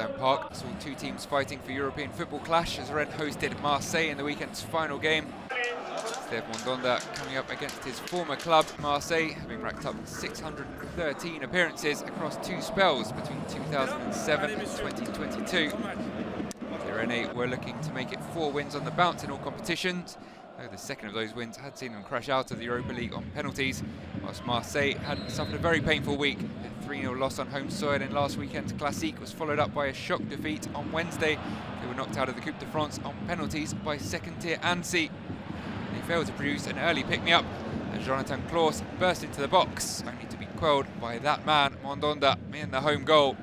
Zone Park saw two teams fighting for European football clash as Rennes hosted Marseille in the weekend's final game. STADE Mandanda coming up against his former club, Marseille, having racked up 613 appearances across two spells between 2007 and 2022. The Rennais were looking to make it 4 wins on the bounce in all competitions, though the second of those wins had seen them crash out of the Europa League on penalties, whilst Marseille had suffered a very painful week. The 3-0 loss on home soil in last weekend's Classique was followed up by a shock defeat on Wednesday. They were knocked out of the Coupe de France on penalties by second-tier Annecy. They failed to produce an early pick-me-up as Jonathan Claus burst into the box, only to be quelled by that man, Mandanda, in the home goal.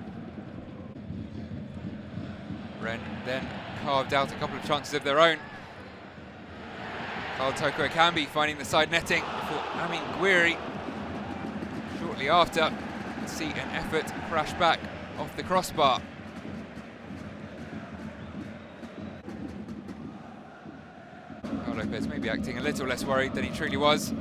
Rennes then carved out a couple of chances of their own. Karl EKAMBI finding the side netting before Amine GOUIRI shortly after could see an effort crash back off the crossbar. Karl Lopez may be acting a little less worried than he truly was. He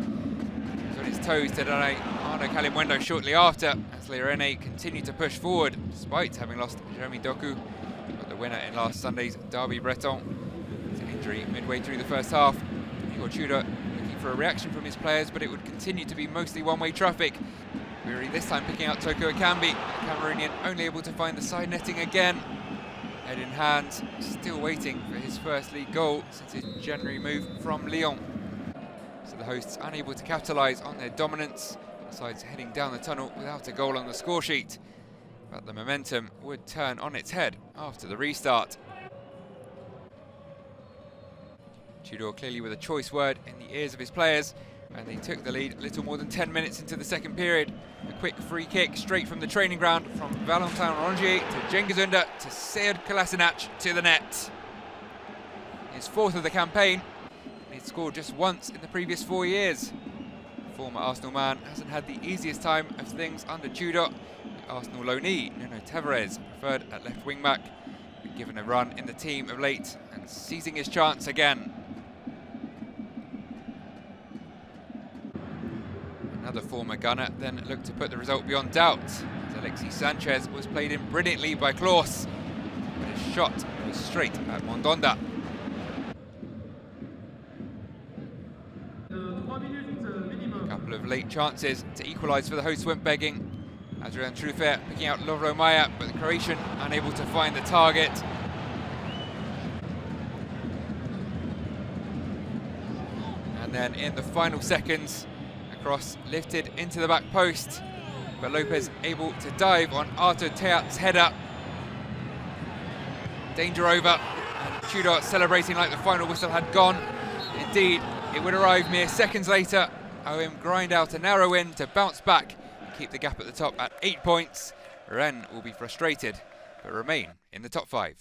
was on his toes to Arnaud KALIMUENDO shortly after as Les Rennais continued to push forward despite having lost Jérémy DOKU, got the winner in last Sunday's Derby Breton. It's an injury midway through the first half. Tudor looking for a reaction from his players, but it would continue to be mostly one-way traffic. GOUIRI this time picking out TOKO EKAMBI, the Cameroonian only able to find the side netting again. Head in hand, still waiting for his first league goal since his January move from Lyon. So the hosts unable to capitalise on their dominance, the side's heading down the tunnel without a goal on the score sheet. But the momentum would turn on its head after the restart. Tudor clearly with a choice word in the ears of his players, and they took the lead a little more than 10 minutes into the second period. A quick free kick straight from the training ground from Valentin RONGIER to Cengiz to Sead KOLASINAC to the net. His 4th of the campaign, and he'd scored just once in the previous 4 years. The former Arsenal man hasn't had the easiest time of things under Tudor. The Arsenal loanee, Nuno-Albertino, preferred at left wing back, been given a run in the team of late and seizing his chance again. Another former gunner then looked to put the result beyond doubt, as Alexis Sanchez was played in brilliantly by Claus, but his shot was straight at Mandanda. A couple of late chances to equalise for the hosts went begging. Adrien TRUFFERT picking out Lovro Maia, but the Croatian unable to find the target. And then in the final seconds, cross lifted into the back post, but Lopez able to dive on Arnaud THEATE's header. Danger over, and Tudor celebrating like the final whistle had gone. Indeed, it would arrive mere seconds later. OM grind out a narrow win to bounce back and keep the gap at the top at 8 points. Rennes will be frustrated, but remain in the top 5.